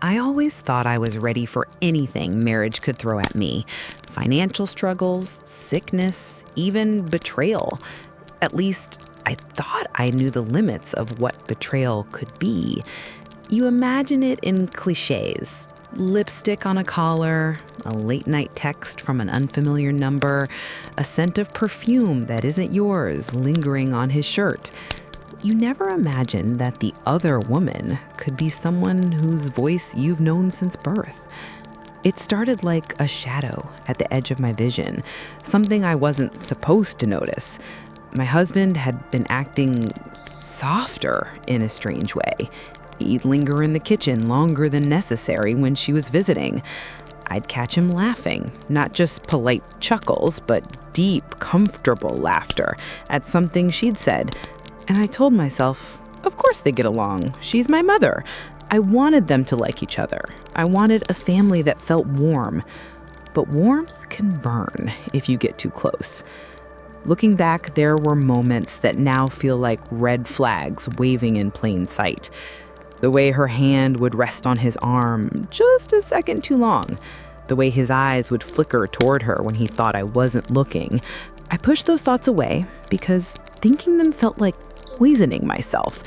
I always thought I was ready for anything marriage could throw at me. Financial struggles, sickness, even betrayal. At least, I thought I knew the limits of what betrayal could be. You imagine it in cliches. Lipstick on a collar, a late-night text from an unfamiliar number, a scent of perfume that isn't yours lingering on his shirt. You never imagine that the other woman could be someone whose voice you've known since birth. It started like a shadow at the edge of my vision, something I wasn't supposed to notice. My husband had been acting softer in a strange way. He'd linger in the kitchen longer than necessary when she was visiting. I'd catch him laughing, not just polite chuckles, but deep, comfortable laughter at something she'd said. And I told myself, of course they get along. She's my mother. I wanted them to like each other. I wanted a family that felt warm. But warmth can burn if you get too close. Looking back, there were moments that now feel like red flags waving in plain sight. The way her hand would rest on his arm just a second too long. The way his eyes would flicker toward her when he thought I wasn't looking. I pushed those thoughts away because thinking them felt like poisoning myself.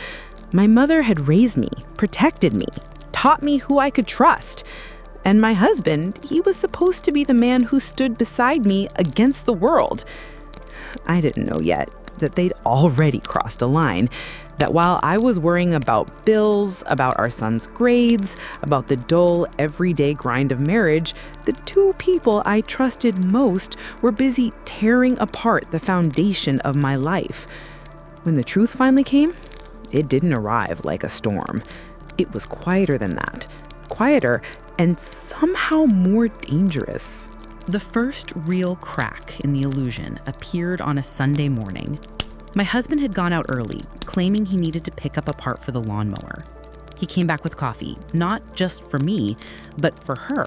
My mother had raised me, protected me, taught me who I could trust. And my husband, he was supposed to be the man who stood beside me against the world. I didn't know yet that they'd already crossed a line, that while I was worrying about bills, about our son's grades, about the dull, everyday grind of marriage, the two people I trusted most were busy tearing apart the foundation of my life. When the truth finally came, it didn't arrive like a storm. It was quieter than that. Quieter and somehow more dangerous. The first real crack in the illusion appeared on a Sunday morning. My husband had gone out early, claiming he needed to pick up a part for the lawnmower. He came back with coffee, not just for me, but for her.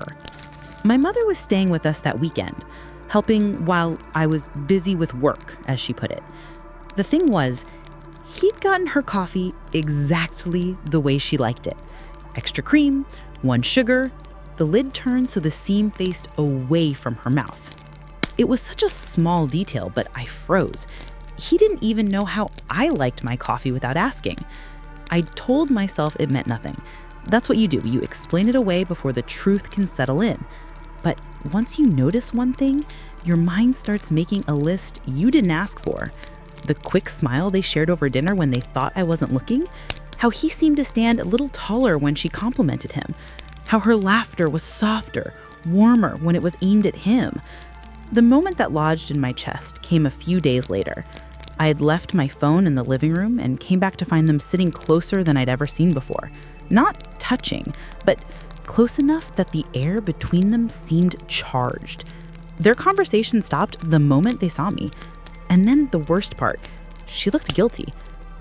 My mother was staying with us that weekend, helping while I was busy with work, as she put it. The thing was, he'd gotten her coffee exactly the way she liked it. Extra cream, 1 sugar, the lid turned so the seam faced away from her mouth. It was such a small detail, but I froze. He didn't even know how I liked my coffee without asking. I told myself it meant nothing. That's what you do. You explain it away before the truth can settle in. But once you notice one thing, your mind starts making a list you didn't ask for. The quick smile they shared over dinner when they thought I wasn't looking. How he seemed to stand a little taller when she complimented him. How her laughter was softer, warmer when it was aimed at him. The moment that lodged in my chest came a few days later. I had left my phone in the living room and came back to find them sitting closer than I'd ever seen before. Not touching, but close enough that the air between them seemed charged. Their conversation stopped the moment they saw me. And then the worst part, she looked guilty.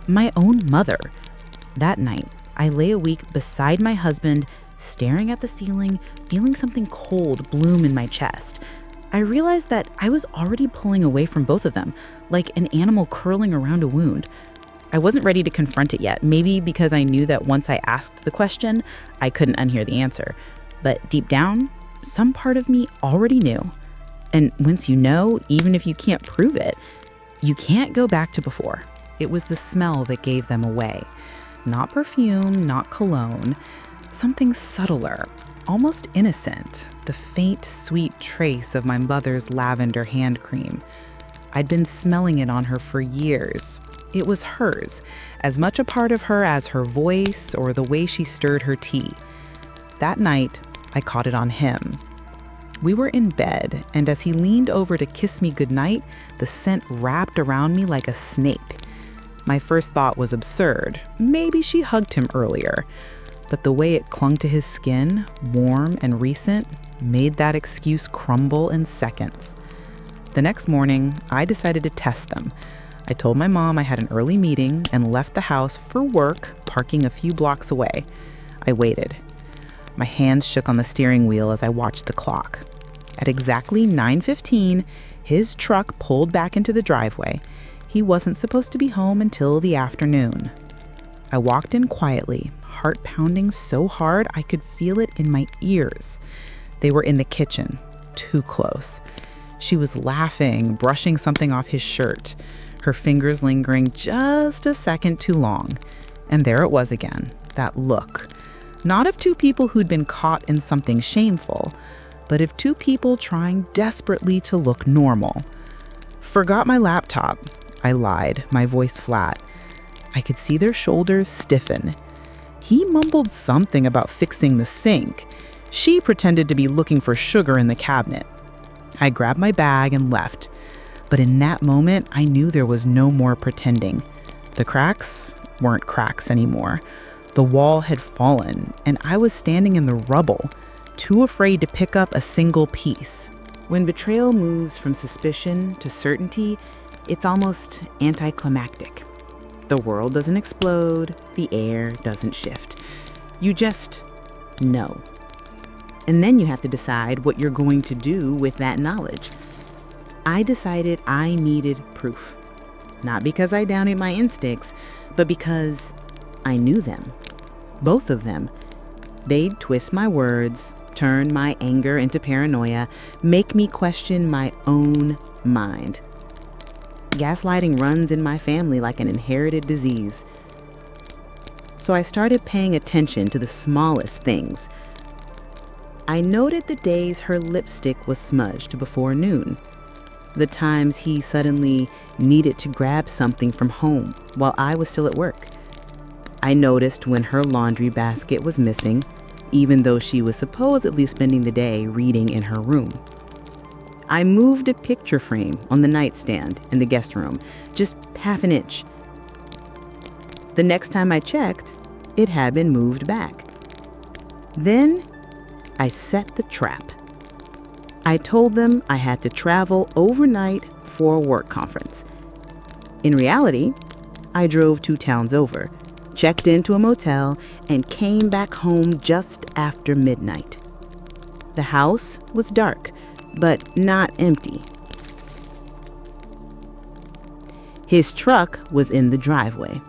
My own mother. That night, I lay awake beside my husband, staring at the ceiling, feeling something cold bloom in my chest. I realized that I was already pulling away from both of them, like an animal curling around a wound. I wasn't ready to confront it yet, maybe because I knew that once I asked the question, I couldn't unhear the answer. But deep down, some part of me already knew. And once you know, even if you can't prove it, you can't go back to before. It was the smell that gave them away. Not perfume, not cologne, something subtler, almost innocent, the faint, sweet trace of my mother's lavender hand cream. I'd been smelling it on her for years. It was hers, as much a part of her as her voice or the way she stirred her tea. That night, I caught it on him. We were in bed, and as he leaned over to kiss me goodnight, the scent wrapped around me like a snake. My first thought was absurd. Maybe she hugged him earlier. But the way it clung to his skin, warm and recent, made that excuse crumble in seconds. The next morning, I decided to test them. I told my mom I had an early meeting and left the house for work, parking a few blocks away. I waited. My hands shook on the steering wheel as I watched the clock. At exactly 9:15, his truck pulled back into the driveway. He wasn't supposed to be home until the afternoon. I walked in quietly, heart pounding so hard I could feel it in my ears. They were in the kitchen, too close. She was laughing, brushing something off his shirt, her fingers lingering just a second too long. And there it was again, that look. Not of two people who'd been caught in something shameful, but of two people trying desperately to look normal. Forgot my laptop. I lied, my voice flat. I could see their shoulders stiffen. He mumbled something about fixing the sink. She pretended to be looking for sugar in the cabinet. I grabbed my bag and left. But in that moment, I knew there was no more pretending. The cracks weren't cracks anymore. The wall had fallen, and I was standing in the rubble, too afraid to pick up a single piece. When betrayal moves from suspicion to certainty, it's almost anticlimactic. The world doesn't explode, the air doesn't shift. You just know. And then you have to decide what you're going to do with that knowledge. I decided I needed proof. Not because I doubted my instincts, but because I knew them. Both of them. They'd twist my words, turn my anger into paranoia, make me question my own mind. Gaslighting runs in my family like an inherited disease. So I started paying attention to the smallest things. I noted the days her lipstick was smudged before noon, the times he suddenly needed to grab something from home while I was still at work. I noticed when her laundry basket was missing, even though she was supposedly spending the day reading in her room. I moved a picture frame on the nightstand in the guest room, just half an inch. The next time I checked, it had been moved back. Then I set the trap. I told them I had to travel overnight for a work conference. In reality, I drove 2 towns over, checked into a motel, and came back home just after midnight. The house was dark, but not empty. His truck was in the driveway.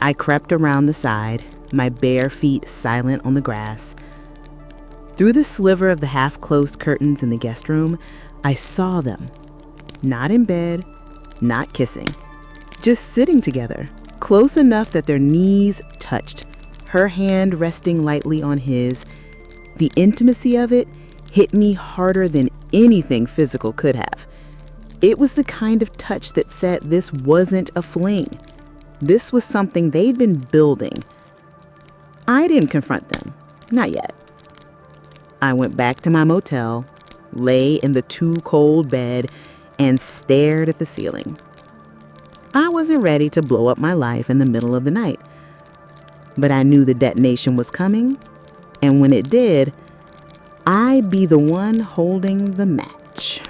I crept around the side, my bare feet silent on the grass. Through the sliver of the half-closed curtains in the guest room, I saw them. Not in bed, not kissing, just sitting together, close enough that their knees touched, her hand resting lightly on his. The intimacy of it hit me harder than anything physical could have. It was the kind of touch that said this wasn't a fling. This was something they'd been building. I didn't confront them, not yet. I went back to my motel, lay in the too cold bed, and stared at the ceiling. I wasn't ready to blow up my life in the middle of the night, but I knew the detonation was coming, and when it did, I'd be the one holding the match.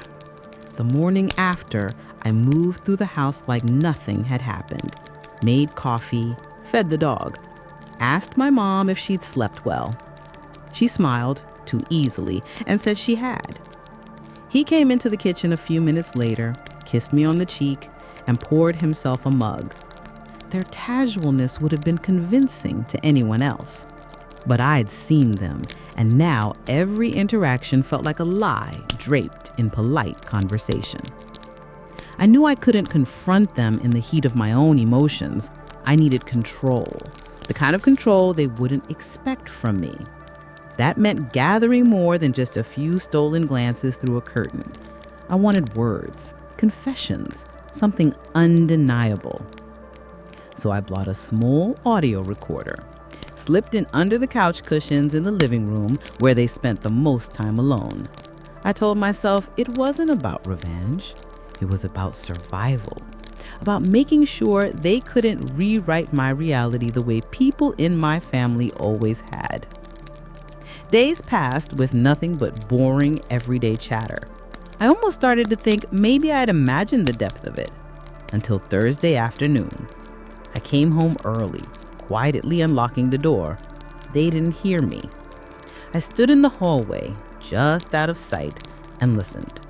The morning after, I moved through the house like nothing had happened, made coffee, fed the dog, asked my mom if she'd slept well. She smiled too easily and said she had. He came into the kitchen a few minutes later, kissed me on the cheek, and poured himself a mug. Their casualness would have been convincing to anyone else. But I'd seen them, and now every interaction felt like a lie draped in polite conversation. I knew I couldn't confront them in the heat of my own emotions. I needed control, the kind of control they wouldn't expect from me. That meant gathering more than just a few stolen glances through a curtain. I wanted words, confessions, something undeniable. So I bought a small audio recorder, slipped in under the couch cushions in the living room where they spent the most time alone. I told myself it wasn't about revenge. It was about survival, about making sure they couldn't rewrite my reality the way people in my family always had. Days passed with nothing but boring, everyday chatter. I almost started to think maybe I'd imagined the depth of it, until Thursday afternoon. I came home early, quietly unlocking the door. They didn't hear me. I stood in the hallway, just out of sight, and listened.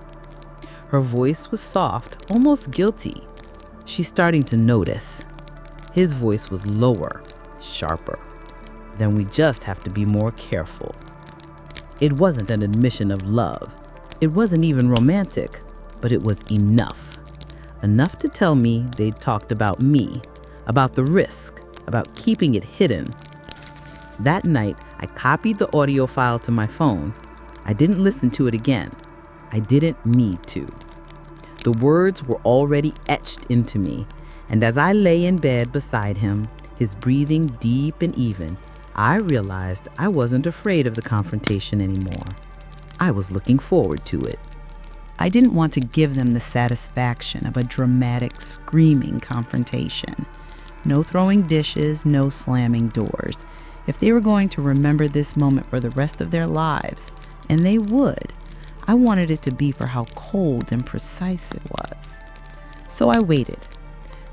Her voice was soft, almost guilty. She's starting to notice. His voice was lower, sharper. Then we just have to be more careful. It wasn't an admission of love. It wasn't even romantic, but it was enough. Enough to tell me they'd talked about me, about the risk, about keeping it hidden. That night, I copied the audio file to my phone. I didn't listen to it again. I didn't need to. The words were already etched into me, and as I lay in bed beside him, his breathing deep and even, I realized I wasn't afraid of the confrontation anymore. I was looking forward to it. I didn't want to give them the satisfaction of a dramatic, screaming confrontation. No throwing dishes, no slamming doors. If they were going to remember this moment for the rest of their lives, and they would, I wanted it to be for how cold and precise it was. So I waited.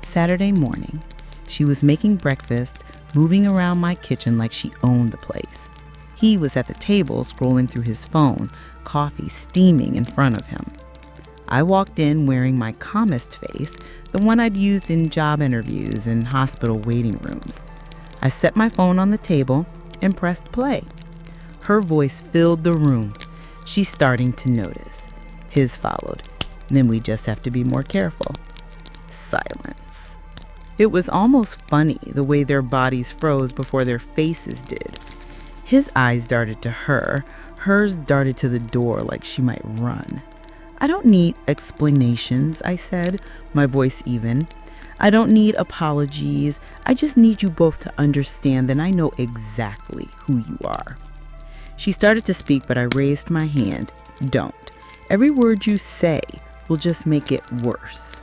Saturday morning, she was making breakfast, moving around my kitchen like she owned the place. He was at the table scrolling through his phone, coffee steaming in front of him. I walked in wearing my calmest face, the one I'd used in job interviews and hospital waiting rooms. I set my phone on the table and pressed play. Her voice filled the room. She's starting to notice. His followed. Then we just have to be more careful. Silence. It was almost funny the way their bodies froze before their faces did. His eyes darted to her. Hers darted to the door like she might run. I don't need explanations, I said, my voice even. I don't need apologies. I just need you both to understand that I know exactly who you are. She started to speak, but I raised my hand. Don't. Every word you say will just make it worse.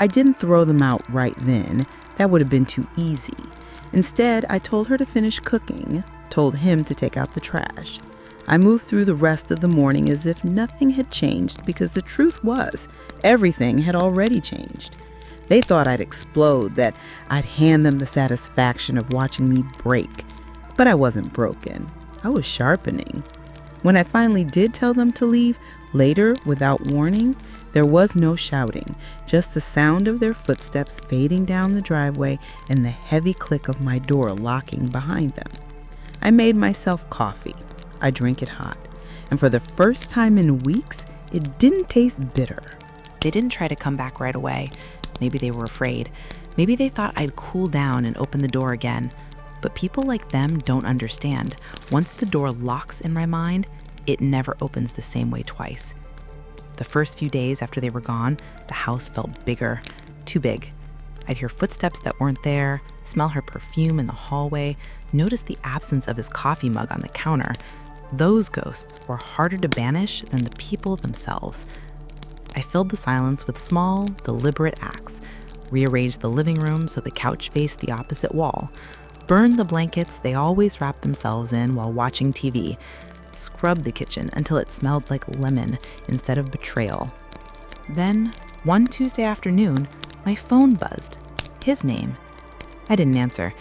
I didn't throw them out right then. That would have been too easy. Instead, I told her to finish cooking, told him to take out the trash. I moved through the rest of the morning as if nothing had changed because the truth was, everything had already changed. They thought I'd explode, that I'd hand them the satisfaction of watching me break. But I wasn't broken. I was sharpening. When I finally did tell them to leave, later, without warning, there was no shouting, just the sound of their footsteps fading down the driveway and the heavy click of my door locking behind them. I made myself coffee. I drank it hot, and for the first time in weeks, it didn't taste bitter. They didn't try to come back right away. Maybe they were afraid. Maybe they thought I'd cool down and open the door again. But people like them don't understand. Once the door locks in my mind, it never opens the same way twice. The first few days after they were gone, the house felt bigger, too big. I'd hear footsteps that weren't there, smell her perfume in the hallway, notice the absence of his coffee mug on the counter. Those ghosts were harder to banish than the people themselves. I filled the silence with small, deliberate acts, rearranged the living room so the couch faced the opposite wall, burned the blankets they always wrapped themselves in while watching TV, scrubbed the kitchen until it smelled like lemon instead of betrayal. Then, one Tuesday afternoon, my phone buzzed. His name. I didn't answer.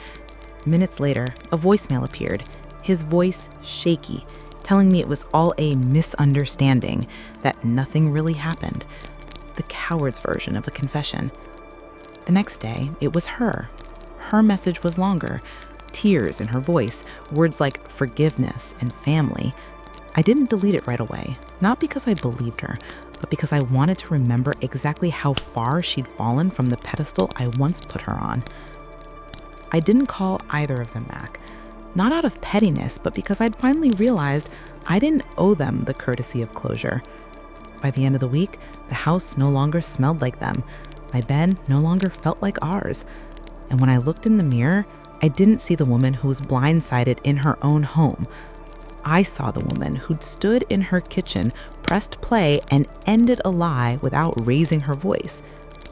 Minutes later, a voicemail appeared, his voice shaky, telling me it was all a misunderstanding, that nothing really happened. The coward's version of a confession. The next day, it was her. Her message was longer, tears in her voice, words like forgiveness and family. I didn't delete it right away, not because I believed her, but because I wanted to remember exactly how far she'd fallen from the pedestal I once put her on. I didn't call either of them back. Not out of pettiness, but because I'd finally realized I didn't owe them the courtesy of closure. By the end of the week, the house no longer smelled like them. My bed no longer felt like ours. And when I looked in the mirror, I didn't see the woman who was blindsided in her own home. I saw the woman who'd stood in her kitchen, pressed play, and ended a lie without raising her voice.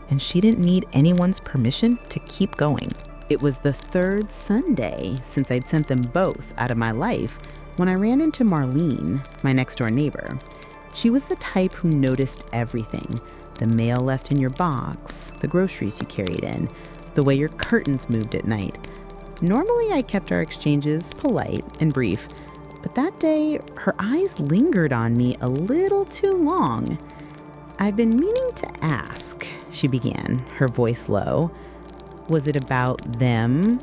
And she didn't need anyone's permission to keep going. It was the third Sunday since I'd sent them both out of my life when I ran into Marlene, my next-door neighbor. She was the type who noticed everything. The mail left in your box, the groceries you carried in, the way your curtains moved at night. Normally, I kept our exchanges polite and brief, but that day, her eyes lingered on me a little too long. "I've been meaning to ask," she began, her voice low. "Was it about them?"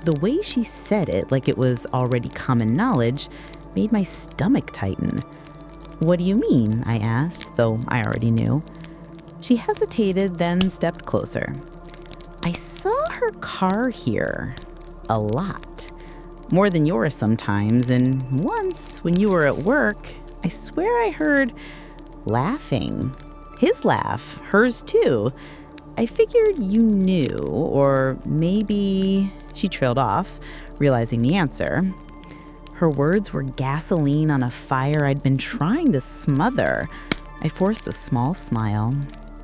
The way she said it, like it was already common knowledge, made my stomach tighten. "What do you mean?" I asked, though I already knew. She hesitated, then stepped closer. "I saw her car here. A lot. More than yours sometimes, and once, when you were at work, I swear I heard laughing. His laugh, hers too. I figured you knew, or maybe..." She trailed off, realizing the answer. Her words were gasoline on a fire I'd been trying to smother. I forced a small smile.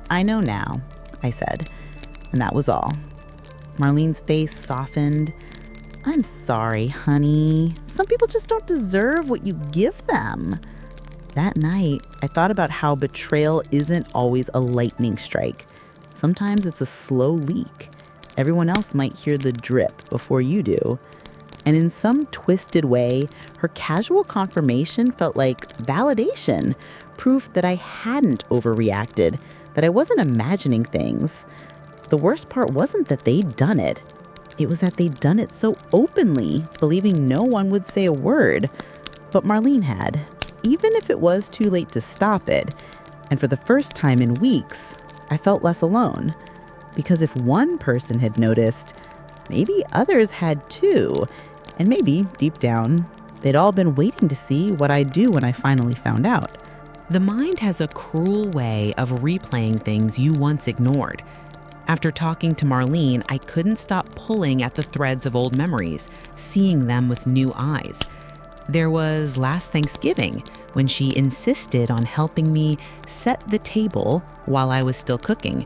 "I know now," I said, and that was all. Marlene's face softened. "I'm sorry, honey. Some people just don't deserve what you give them." That night, I thought about how betrayal isn't always a lightning strike. Sometimes it's a slow leak. Everyone else might hear the drip before you do. And in some twisted way, her casual confirmation felt like validation, proof that I hadn't overreacted, that I wasn't imagining things. The worst part wasn't that they'd done it. It was that they'd done it so openly, believing no one would say a word. But Marlene had, even if it was too late to stop it. And for the first time in weeks, I felt less alone. Because if one person had noticed, maybe others had too. And maybe, deep down, they'd all been waiting to see what I'd do when I finally found out. The mind has a cruel way of replaying things you once ignored. After talking to Marlene, I couldn't stop pulling at the threads of old memories, seeing them with new eyes. There was last Thanksgiving, when she insisted on helping me set the table while I was still cooking.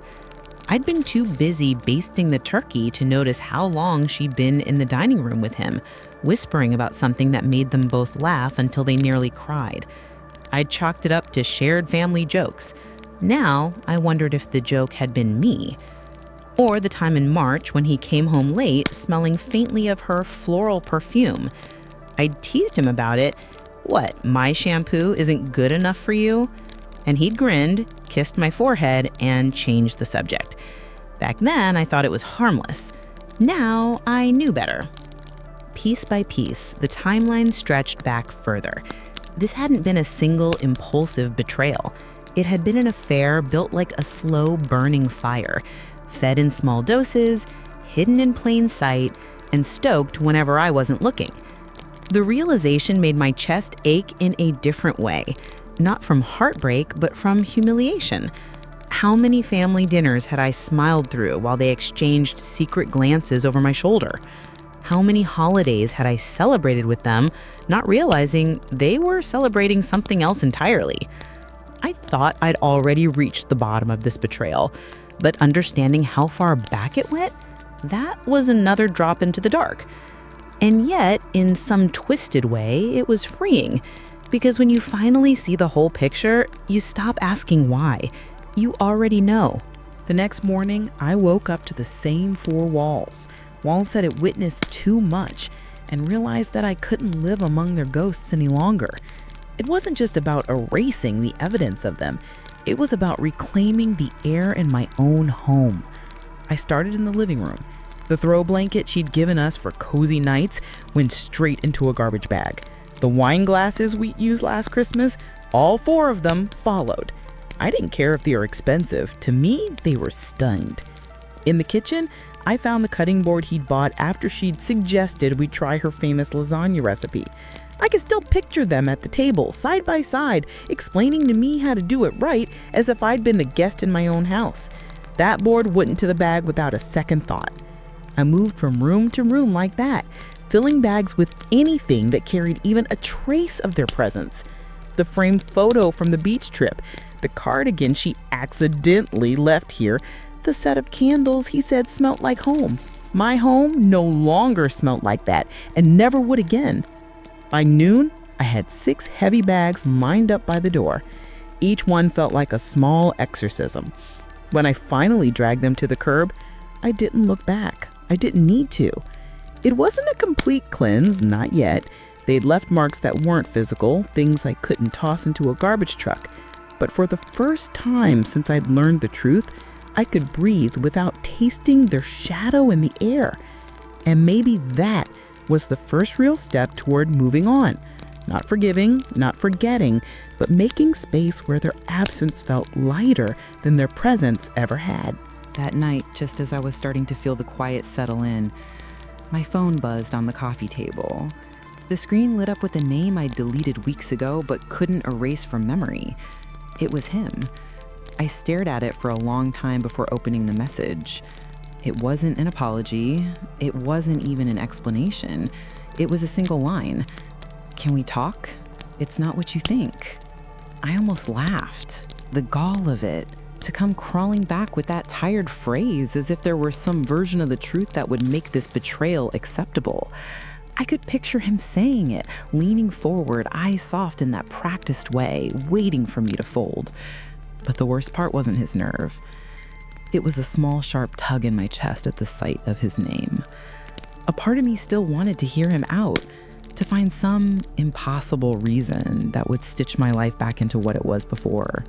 I'd been too busy basting the turkey to notice how long she'd been in the dining room with him, whispering about something that made them both laugh until they nearly cried. I'd chalked it up to shared family jokes. Now, I wondered if the joke had been me. Or the time in March when he came home late, smelling faintly of her floral perfume. I'd teased him about it. "What, my shampoo isn't good enough for you?" And he'd grinned, kissed my forehead, and changed the subject. Back then, I thought it was harmless. Now, I knew better. Piece by piece, the timeline stretched back further. This hadn't been a single impulsive betrayal. It had been an affair built like a slow burning fire, fed in small doses, hidden in plain sight, and stoked whenever I wasn't looking. The realization made my chest ache in a different way. Not from heartbreak, but from humiliation. How many family dinners had I smiled through while they exchanged secret glances over my shoulder? How many holidays had I celebrated with them, not realizing they were celebrating something else entirely? I thought I'd already reached the bottom of this betrayal, but understanding how far back it went, that was another drop into the dark. And yet, in some twisted way, it was freeing. Because when you finally see the whole picture, you stop asking why. You already know. The next morning, I woke up to the same four walls that had witnessed too much, and realized that I couldn't live among their ghosts any longer. It wasn't just about erasing the evidence of them. It was about reclaiming the air in my own home. I started in the living room. The throw blanket she'd given us for cozy nights went straight into a garbage bag. The wine glasses we used last Christmas, all four of them followed. I didn't care if they were expensive. To me, they were stunned. In the kitchen, I found the cutting board he'd bought after she'd suggested we try her famous lasagna recipe. I could still picture them at the table, side by side, explaining to me how to do it right as if I'd been the guest in my own house. That board went into the bag without a second thought. I moved from room to room like that, filling bags with anything that carried even a trace of their presence. The framed photo from the beach trip, the cardigan she accidentally left here, the set of candles he said smelt like home. My home no longer smelt like that and never would again. By noon, I had 6 heavy bags lined up by the door. Each one felt like a small exorcism. When I finally dragged them to the curb, I didn't look back. I didn't need to. It wasn't a complete cleanse, not yet. They'd left marks that weren't physical, things I couldn't toss into a garbage truck. But for the first time since I'd learned the truth, I could breathe without tasting their shadow in the air. And maybe that was the first real step toward moving on. Not forgiving, not forgetting, but making space where their absence felt lighter than their presence ever had. That night, just as I was starting to feel the quiet settle in, my phone buzzed on the coffee table. The screen lit up with a name I'd deleted weeks ago but couldn't erase from memory. It was him. I stared at it for a long time before opening the message. It wasn't an apology. It wasn't even an explanation. It was a single line. "Can we talk? It's not what you think." I almost laughed. The gall of it. To come crawling back with that tired phrase as if there were some version of the truth that would make this betrayal acceptable. I could picture him saying it, leaning forward, eyes soft in that practiced way, waiting for me to fold. But the worst part wasn't his nerve. It was a small, sharp tug in my chest at the sight of his name. A part of me still wanted to hear him out, to find some impossible reason that would stitch my life back into what it was before.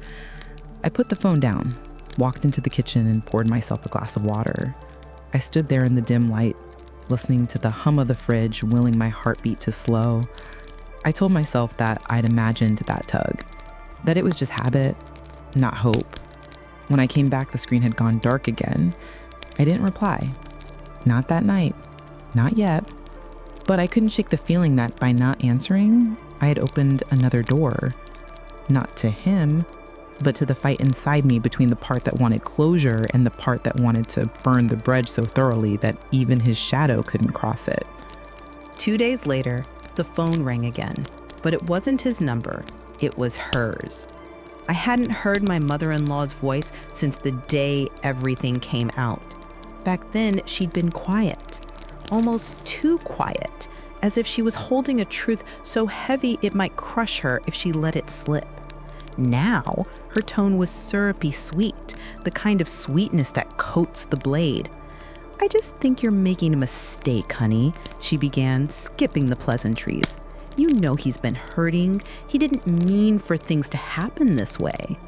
I put the phone down, walked into the kitchen, and poured myself a glass of water. I stood there in the dim light, listening to the hum of the fridge, willing my heartbeat to slow. I told myself that I'd imagined that tug, that it was just habit, not hope. When I came back, the screen had gone dark again. I didn't reply. Not that night. Not yet. But I couldn't shake the feeling that by not answering, I had opened another door. Not to him, but to the fight inside me between the part that wanted closure and the part that wanted to burn the bridge so thoroughly that even his shadow couldn't cross it. 2 days later, the phone rang again, but it wasn't his number, it was hers. I hadn't heard my mother-in-law's voice since the day everything came out. Back then, she'd been quiet, almost too quiet, as if she was holding a truth so heavy it might crush her if she let it slip. Now, her tone was syrupy sweet, the kind of sweetness that coats the blade. "I just think you're making a mistake, honey," she began, skipping the pleasantries. "You know he's been hurting. He didn't mean for things to happen this way."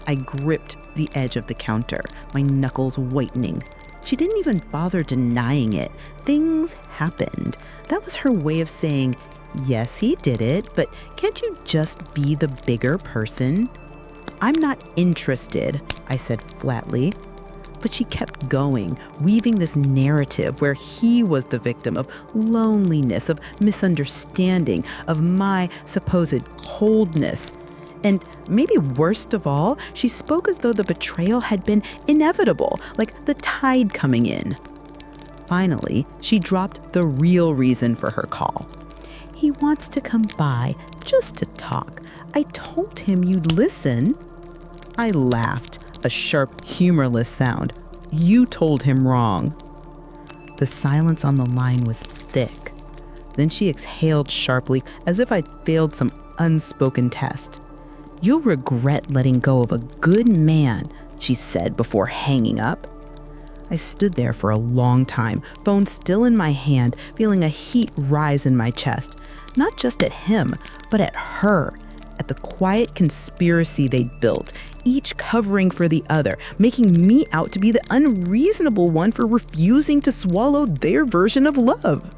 I gripped the edge of the counter, my knuckles whitening. She didn't even bother denying it. Things happened. That was her way of saying, "Yes, he did it, but can't you just be the bigger person?" "I'm not interested," I said flatly. But she kept going, weaving this narrative where he was the victim of loneliness, of misunderstanding, of my supposed coldness. And maybe worst of all, she spoke as though the betrayal had been inevitable, like the tide coming in. Finally, she dropped the real reason for her call. "He wants to come by just to talk. I told him you'd listen." I laughed, a sharp, humorless sound. "You told him wrong." The silence on the line was thick. Then she exhaled sharply, as if I'd failed some unspoken test. "You'll regret letting go of a good man," she said before hanging up. I stood there for a long time, phone still in my hand, feeling a heat rise in my chest. Not just at him, but at her, at the quiet conspiracy they'd built, each covering for the other, making me out to be the unreasonable one for refusing to swallow their version of love.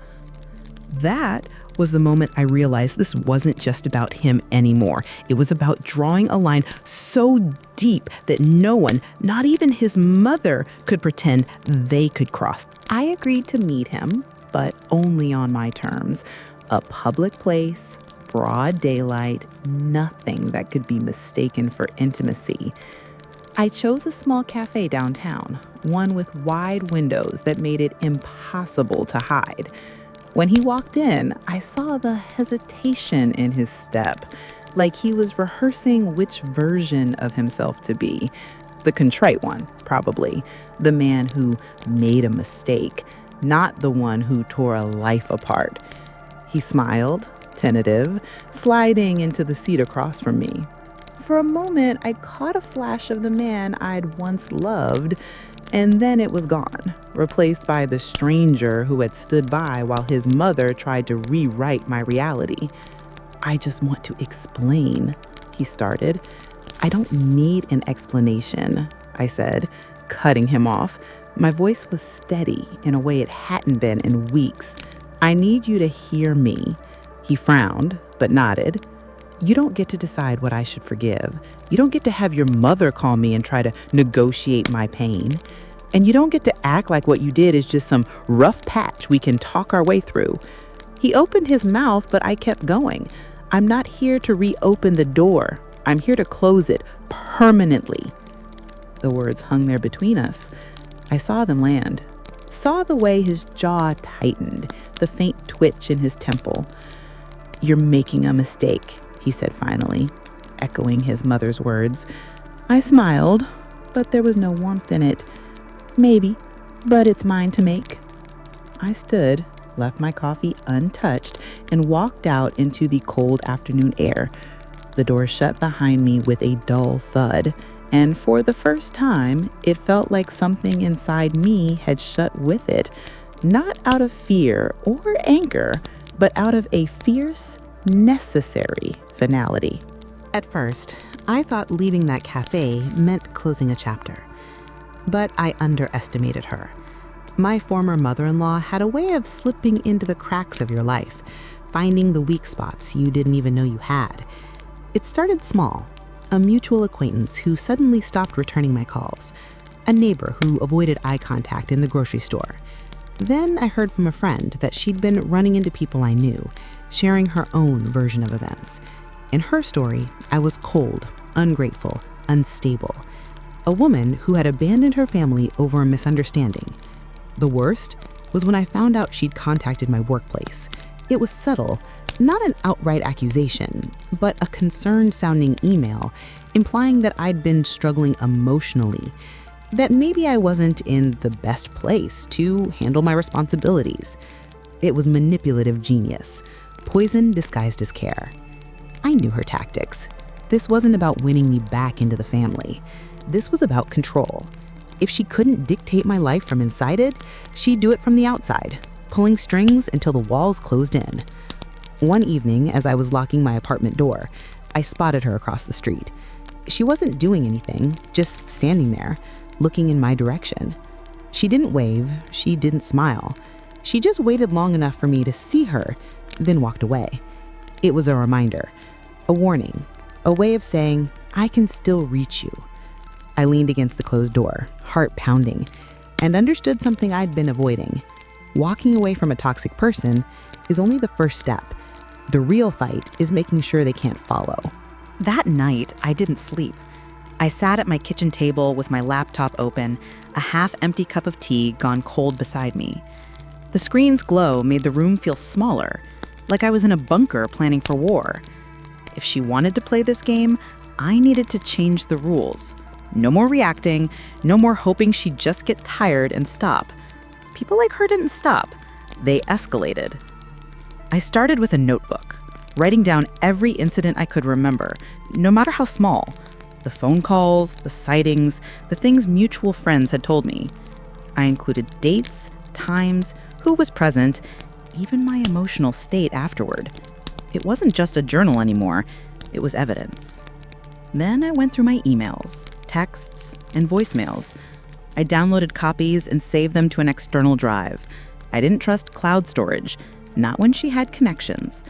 That was the moment I realized this wasn't just about him anymore. It was about drawing a line so deep that no one, not even his mother, could pretend they could cross. I agreed to meet him, but only on my terms. A public place, broad daylight, nothing that could be mistaken for intimacy. I chose a small cafe downtown, one with wide windows that made it impossible to hide. When he walked in, I saw the hesitation in his step, like he was rehearsing which version of himself to be. The contrite one, probably. The man who made a mistake, not the one who tore a life apart. He smiled, tentative, sliding into the seat across from me. For a moment, I caught a flash of the man I'd once loved, and then it was gone, replaced by the stranger who had stood by while his mother tried to rewrite my reality. "I just want to explain," he started. "I don't need an explanation," I said, cutting him off. My voice was steady in a way it hadn't been in weeks. "I need you to hear me." He frowned, but nodded. "You don't get to decide what I should forgive. You don't get to have your mother call me and try to negotiate my pain. And you don't get to act like what you did is just some rough patch we can talk our way through." He opened his mouth, but I kept going. "I'm not here to reopen the door. I'm here to close it permanently." The words hung there between us. I saw them land. Saw the way his jaw tightened, the faint twitch in his temple. "You're making a mistake," he said finally, echoing his mother's words. I smiled, but there was no warmth in it. "Maybe, but it's mine to make." I stood, left my coffee untouched, and walked out into the cold afternoon air. The door shut behind me with a dull thud, and for the first time, it felt like something inside me had shut with it, not out of fear or anger, but out of a fierce, necessary finality. At first, I thought leaving that cafe meant closing a chapter. But I underestimated her. My former mother-in-law had a way of slipping into the cracks of your life, finding the weak spots you didn't even know you had. It started small. A mutual acquaintance who suddenly stopped returning my calls. A neighbor who avoided eye contact in the grocery store. Then I heard from a friend that she'd been running into people I knew, sharing her own version of events. In her story, I was cold, ungrateful, unstable. A woman who had abandoned her family over a misunderstanding. The worst was when I found out she'd contacted my workplace. It was subtle, not an outright accusation, but a concerned-sounding email implying that I'd been struggling emotionally, that maybe I wasn't in the best place to handle my responsibilities. It was manipulative genius, poison disguised as care. I knew her tactics. This wasn't about winning me back into the family. This was about control. If she couldn't dictate my life from inside it, she'd do it from the outside, pulling strings until the walls closed in. One evening, as I was locking my apartment door, I spotted her across the street. She wasn't doing anything, just standing there, looking in my direction. She didn't wave, she didn't smile. She just waited long enough for me to see her, then walked away. It was a reminder, a warning, a way of saying, I can still reach you. I leaned against the closed door, heart pounding, and understood something I'd been avoiding. Walking away from a toxic person is only the first step. The real fight is making sure they can't follow. That night, I didn't sleep. I sat at my kitchen table with my laptop open, a half-empty cup of tea gone cold beside me. The screen's glow made the room feel smaller, like I was in a bunker planning for war. If she wanted to play this game, I needed to change the rules. No more reacting, no more hoping she'd just get tired and stop. People like her didn't stop. They escalated. I started with a notebook, writing down every incident I could remember, no matter how small. The phone calls, the sightings, the things mutual friends had told me. I included dates, times, who was present, even my emotional state afterward. It wasn't just a journal anymore, it was evidence. Then I went through my emails, texts, and voicemails. I downloaded copies and saved them to an external drive. I didn't trust cloud storage, not when she had connections.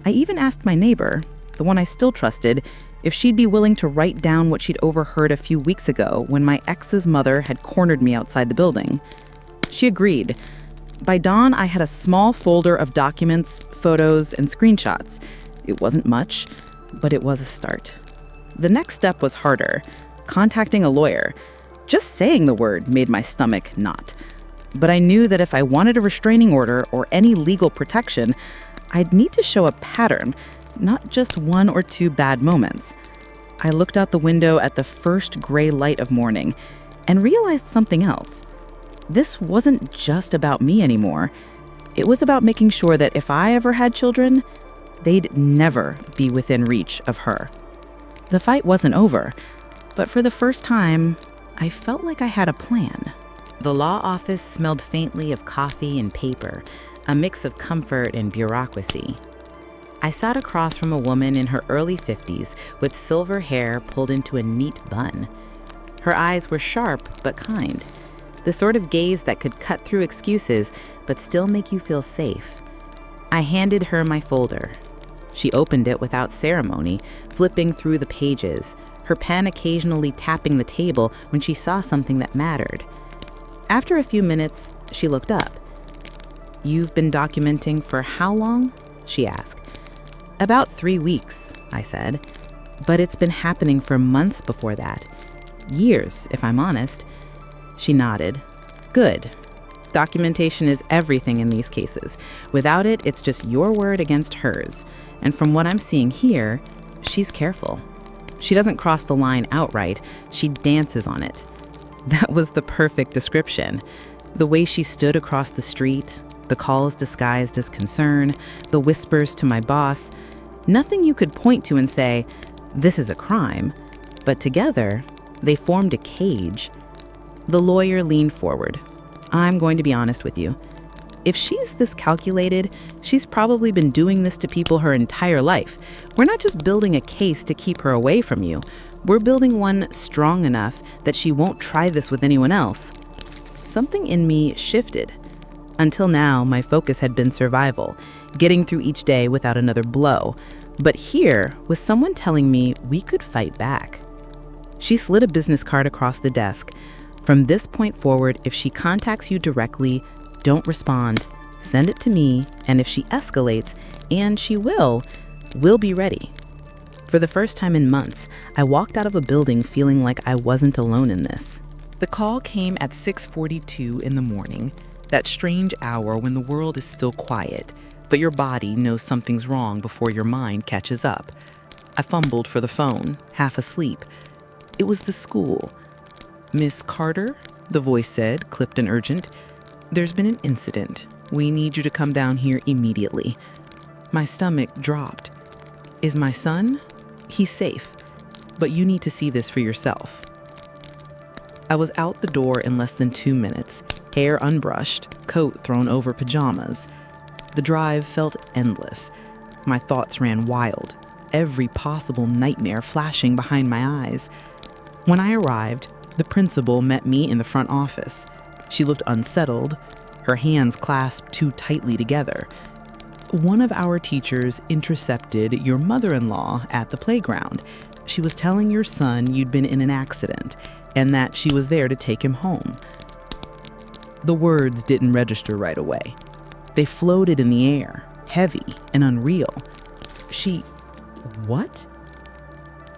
I even asked my neighbor, the one I still trusted, if she'd be willing to write down what she'd overheard a few weeks ago when my ex's mother had cornered me outside the building. She agreed. By dawn, I had a small folder of documents, photos, and screenshots. It wasn't much, but it was a start. The next step was harder, contacting a lawyer. Just saying the word made my stomach knot. But I knew that if I wanted a restraining order or any legal protection, I'd need to show a pattern, not just one or two bad moments. I looked out the window at the first gray light of morning and realized something else. This wasn't just about me anymore. It was about making sure that if I ever had children, they'd never be within reach of her. The fight wasn't over, but for the first time, I felt like I had a plan. The law office smelled faintly of coffee and paper, a mix of comfort and bureaucracy. I sat across from a woman in her early 50s with silver hair pulled into a neat bun. Her eyes were sharp but kind. The sort of gaze that could cut through excuses but still make you feel safe. I handed her my folder. She opened it without ceremony, flipping through the pages, her pen occasionally tapping the table when she saw something that mattered. After a few minutes, she looked up. "You've been documenting for how long?" she asked. "About 3 weeks," I said. "But it's been happening for months before that. Years, if I'm honest." She nodded. "Good. Documentation is everything in these cases. Without it, it's just your word against hers. And from what I'm seeing here, she's careful. She doesn't cross the line outright, she dances on it." That was the perfect description. The way she stood across the street, the calls disguised as concern, the whispers to my boss. Nothing you could point to and say, "This is a crime." But together, they formed a cage. The lawyer leaned forward. "I'm going to be honest with you. If she's this calculated, she's probably been doing this to people her entire life. We're not just building a case to keep her away from you. We're building one strong enough that she won't try this with anyone else." Something in me shifted. Until now, my focus had been survival, getting through each day without another blow. But here was someone telling me we could fight back. She slid a business card across the desk. "From this point forward, if she contacts you directly, don't respond. Send it to me, and if she escalates, and she will, we'll be ready." For the first time in months, I walked out of a building feeling like I wasn't alone in this. The call came at 6:42 in the morning, that strange hour when the world is still quiet, but your body knows something's wrong before your mind catches up. I fumbled for the phone, half asleep. It was the school. "Miss Carter," the voice said, clipped and urgent. "There's been an incident. We need you to come down here immediately." My stomach dropped. "Is my son? He's safe, but you need to see this for yourself." I was out the door in less than 2 minutes, hair unbrushed, coat thrown over pajamas. The drive felt endless. My thoughts ran wild, every possible nightmare flashing behind my eyes. When I arrived, the principal met me in the front office. She looked unsettled, her hands clasped too tightly together. "One of our teachers intercepted your mother-in-law at the playground. She was telling your son you'd been in an accident and that she was there to take him home." The words didn't register right away. They floated in the air, heavy and unreal. What?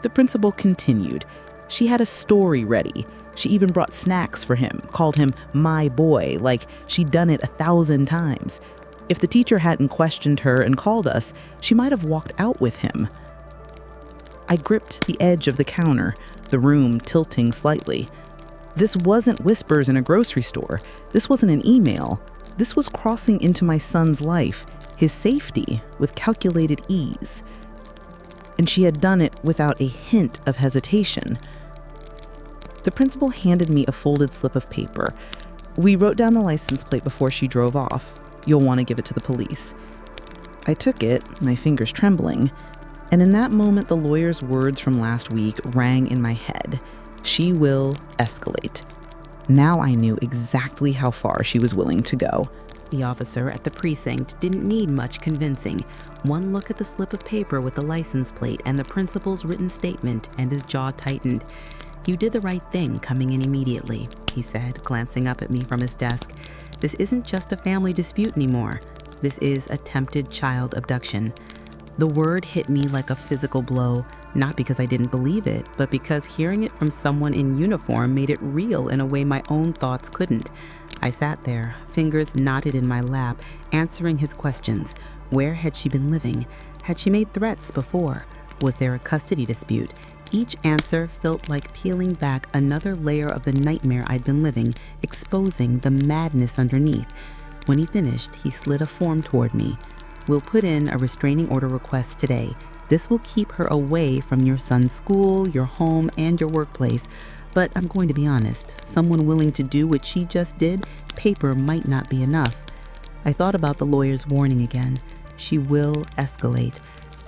The principal continued. She had a story ready. She even brought snacks for him, called him my boy, like she'd done it 1,000 times. If the teacher hadn't questioned her and called us, she might have walked out with him. I gripped the edge of the counter, the room tilting slightly. This wasn't whispers in a grocery store. This wasn't an email. This was crossing into my son's life, his safety, with calculated ease. And she had done it without a hint of hesitation. The principal handed me a folded slip of paper. "We wrote down the license plate before she drove off. You'll want to give it to the police." I took it, my fingers trembling, and in that moment the lawyer's words from last week rang in my head. She will escalate. Now I knew exactly how far she was willing to go. The officer at the precinct didn't need much convincing. One look at the slip of paper with the license plate and the principal's written statement, and his jaw tightened. "You did the right thing coming in immediately," he said, glancing up at me from his desk. "This isn't just a family dispute anymore. This is attempted child abduction." The word hit me like a physical blow, not because I didn't believe it, but because hearing it from someone in uniform made it real in a way my own thoughts couldn't. I sat there, fingers knotted in my lap, answering his questions. Where had she been living? Had she made threats before? Was there a custody dispute? Each answer felt like peeling back another layer of the nightmare I'd been living, exposing the madness underneath. When he finished, he slid a form toward me. "We'll put in a restraining order request today. This will keep her away from your son's school, your home, and your workplace. But I'm going to be honest, someone willing to do what she just did, paper might not be enough." I thought about the lawyer's warning again. She will escalate.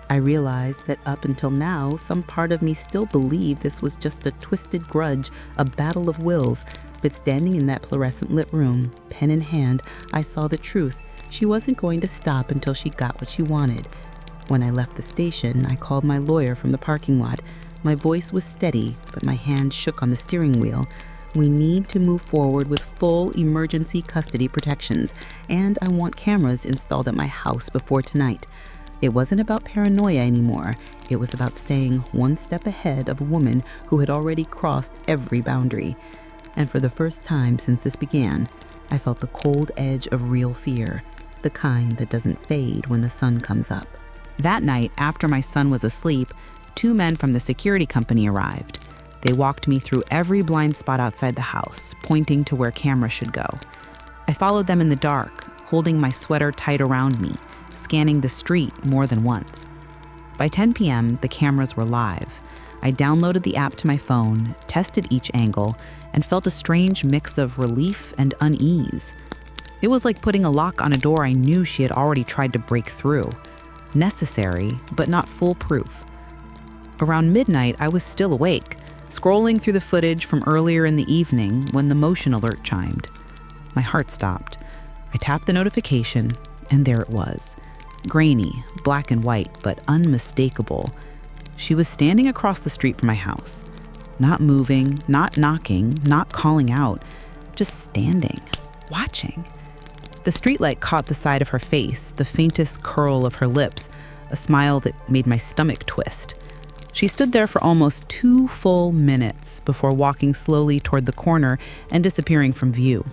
I realized that up until now, some part of me still believed this was just a twisted grudge, a battle of wills. But standing in that fluorescent-lit room, pen in hand, I saw the truth. She wasn't going to stop until she got what she wanted. When I left the station, I called my lawyer from the parking lot. My voice was steady, but my hand shook on the steering wheel. We need to move forward with full emergency custody protections, and I want cameras installed at my house before tonight. It wasn't about paranoia anymore. It was about staying one step ahead of a woman who had already crossed every boundary. And for the first time since this began, I felt the cold edge of real fear, the kind that doesn't fade when the sun comes up. That night, after my son was asleep, 2 men from the security company arrived. They walked me through every blind spot outside the house, pointing to where cameras should go. I followed them in the dark, holding my sweater tight around me, scanning the street more than once. By 10 p.m., the cameras were live. I downloaded the app to my phone, tested each angle, and felt a strange mix of relief and unease. It was like putting a lock on a door I knew she had already tried to break through. Necessary, but not foolproof. Around midnight, I was still awake, scrolling through the footage from earlier in the evening when the motion alert chimed. My heart stopped. I tapped the notification, and there it was. Grainy, black and white, but unmistakable. She was standing across the street from my house. Not moving, not knocking, not calling out, just standing, watching. The streetlight caught the side of her face, the faintest curl of her lips, a smile that made my stomach twist. She stood there for almost 2 full minutes before walking slowly toward the corner and disappearing from view.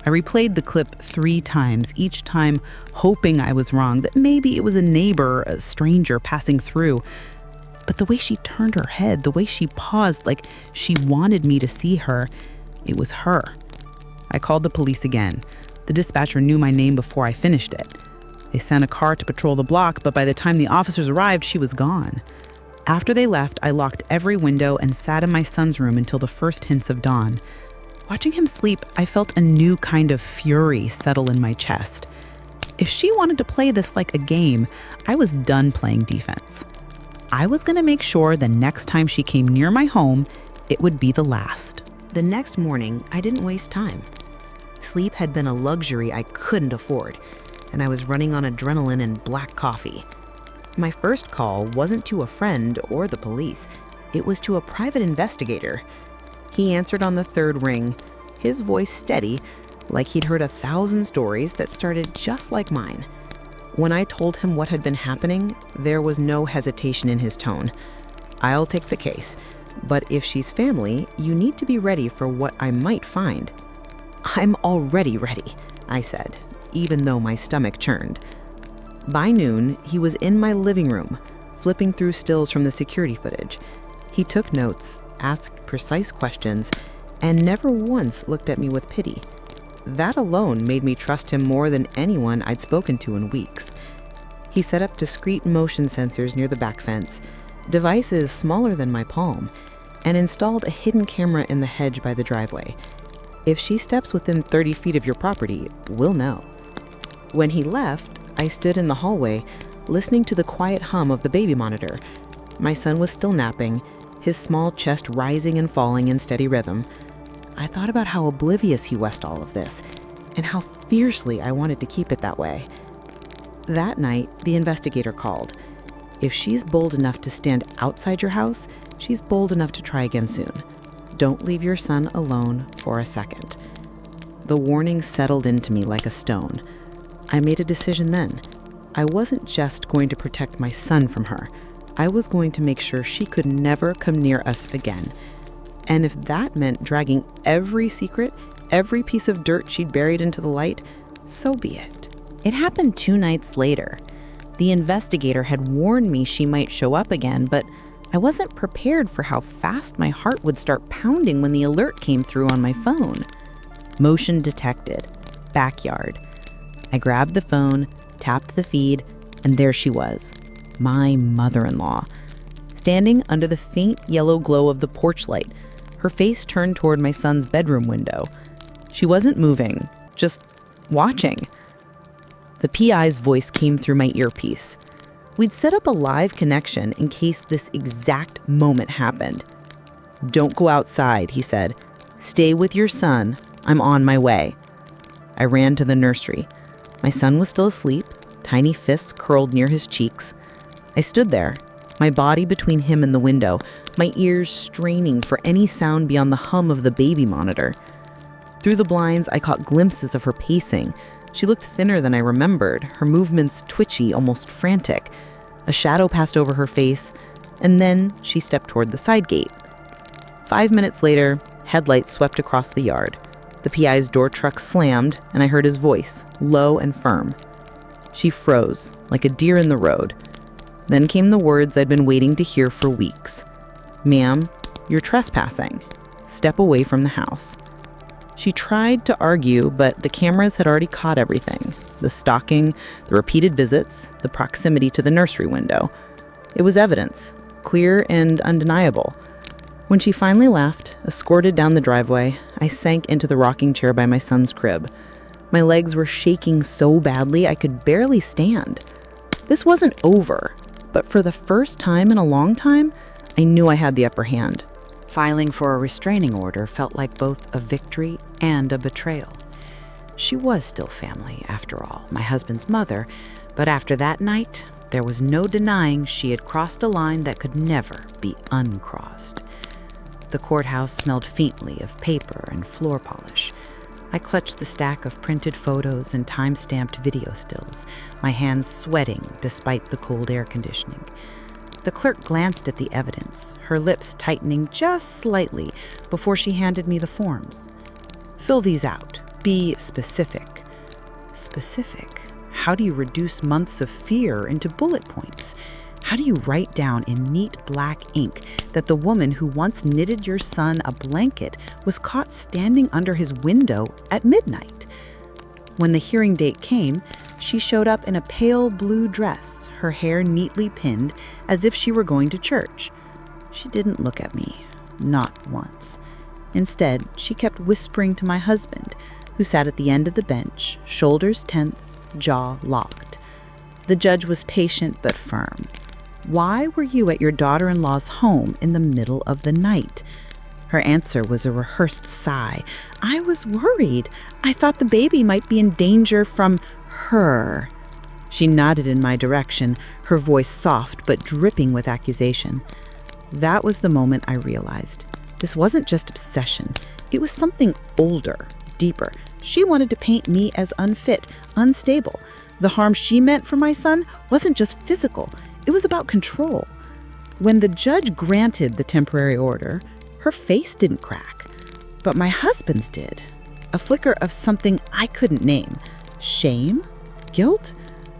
I replayed the clip 3 times, each time hoping I was wrong, that maybe it was a neighbor, a stranger passing through. But the way she turned her head, the way she paused like she wanted me to see her, it was her. I called the police again. The dispatcher knew my name before I finished it. They sent a car to patrol the block, but by the time the officers arrived, she was gone. After they left, I locked every window and sat in my son's room until the first hints of dawn. Watching him sleep, I felt a new kind of fury settle in my chest. If she wanted to play this like a game, I was done playing defense. I was going to make sure the next time she came near my home, it would be the last. The next morning, I didn't waste time. Sleep had been a luxury I couldn't afford, and I was running on adrenaline and black coffee. My first call wasn't to a friend or the police. It was to a private investigator. He answered on the 3rd ring, his voice steady, like he'd heard 1,000 stories that started just like mine. When I told him what had been happening, there was no hesitation in his tone. I'll take the case, but if she's family, you need to be ready for what I might find. I'm already ready, I said, even though my stomach churned. By noon, he was in my living room, flipping through stills from the security footage. He took notes, asked precise questions, and never once looked at me with pity. That alone made me trust him more than anyone I'd spoken to in weeks. He set up discreet motion sensors near the back fence, devices smaller than my palm, and installed a hidden camera in the hedge by the driveway. If she steps within 30 feet of your property, we'll know. When he left, I stood in the hallway, listening to the quiet hum of the baby monitor. My son was still napping, his small chest rising and falling in steady rhythm. I thought about how oblivious he was to all of this, and how fiercely I wanted to keep it that way. That night, the investigator called. If she's bold enough to stand outside your house, she's bold enough to try again soon. Don't leave your son alone for a second. The warning settled into me like a stone. I made a decision then. I wasn't just going to protect my son from her. I was going to make sure she could never come near us again. And if that meant dragging every secret, every piece of dirt she'd buried into the light, so be it. It happened 2 nights later. The investigator had warned me she might show up again, but I wasn't prepared for how fast my heart would start pounding when the alert came through on my phone. Motion detected. Backyard. I grabbed the phone, tapped the feed, and there she was, my mother-in-law, standing under the faint yellow glow of the porch light, her face turned toward my son's bedroom window. She wasn't moving, just watching. The PI's voice came through my earpiece. We'd set up a live connection in case this exact moment happened. "Don't go outside," he said. Stay with your son. I'm on my way. I ran to the nursery. My son was still asleep, tiny fists curled near his cheeks. I stood there, my body between him and the window, my ears straining for any sound beyond the hum of the baby monitor. Through the blinds, I caught glimpses of her pacing. She looked thinner than I remembered, her movements twitchy, almost frantic. A shadow passed over her face, and then she stepped toward the side gate. 5 minutes later, headlights swept across the yard. The PI's door truck slammed, and I heard his voice, low and firm. She froze, like a deer in the road. Then came the words I'd been waiting to hear for weeks. "Ma'am, you're trespassing. Step away from the house." She tried to argue, but the cameras had already caught everything. The stalking, the repeated visits, the proximity to the nursery window. It was evidence, clear and undeniable. When she finally left, escorted down the driveway, I sank into the rocking chair by my son's crib. My legs were shaking so badly I could barely stand. This wasn't over, but for the first time in a long time, I knew I had the upper hand. Filing for a restraining order felt like both a victory and a betrayal. She was still family, after all, my husband's mother, but after that night, there was no denying she had crossed a line that could never be uncrossed. The courthouse smelled faintly of paper and floor polish. I clutched the stack of printed photos and time-stamped video stills, my hands sweating despite the cold air conditioning. The clerk glanced at the evidence, her lips tightening just slightly before she handed me the forms. "Fill these out. Be specific." Specific? How do you reduce months of fear into bullet points? How do you write down in neat black ink that the woman who once knitted your son a blanket was caught standing under his window at midnight? When the hearing date came, she showed up in a pale blue dress, her hair neatly pinned as if she were going to church. She didn't look at me, not once. Instead, she kept whispering to my husband, who sat at the end of the bench, shoulders tense, jaw locked. The judge was patient but firm. "Why were you at your daughter-in-law's home in the middle of the night?" Her answer was a rehearsed sigh. "I was worried. I thought the baby might be in danger from her." She nodded in my direction, her voice soft but dripping with accusation. That was the moment I realized. This wasn't just obsession. It was something older, deeper. She wanted to paint me as unfit, unstable. The harm she meant for my son wasn't just physical. It was about control. When the judge granted the temporary order, her face didn't crack, but my husband's did. A flicker of something I couldn't name. Shame? Guilt?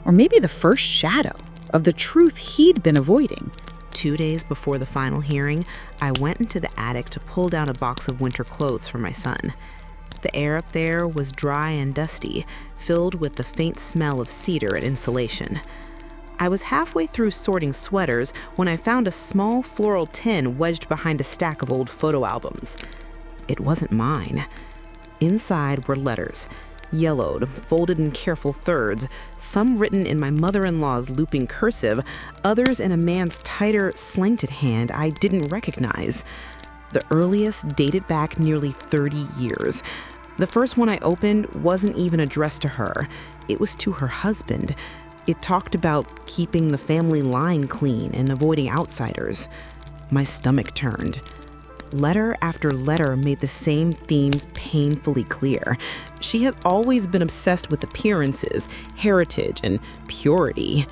Or maybe the first shadow of the truth he'd been avoiding. 2 days before the final hearing, I went into the attic to pull down a box of winter clothes for my son. The air up there was dry and dusty, filled with the faint smell of cedar and insulation. I was halfway through sorting sweaters when I found a small floral tin wedged behind a stack of old photo albums. It wasn't mine. Inside were letters, yellowed, folded in careful thirds, some written in my mother-in-law's looping cursive, others in a man's tighter, slanted hand I didn't recognize. The earliest dated back nearly 30 years. The first one I opened wasn't even addressed to her. It was to her husband. It talked about keeping the family line clean and avoiding outsiders. My stomach turned. Letter after letter made the same themes painfully clear. She has always been obsessed with appearances, heritage, and purity.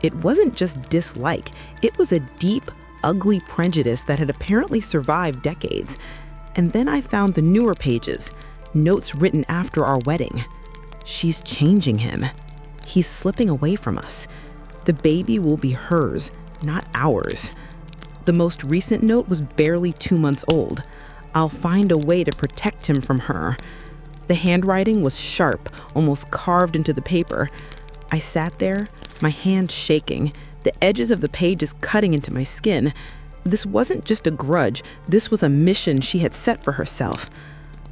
It wasn't just dislike. It was a deep, ugly prejudice that had apparently survived decades. And then I found the newer pages, notes written after our wedding. She's changing him. He's slipping away from us. The baby will be hers, not ours. The most recent note was barely 2 months old. I'll find a way to protect him from her. The handwriting was sharp, almost carved into the paper. I sat there, my hand shaking, the edges of the pages cutting into my skin. This wasn't just a grudge. This was a mission she had set for herself.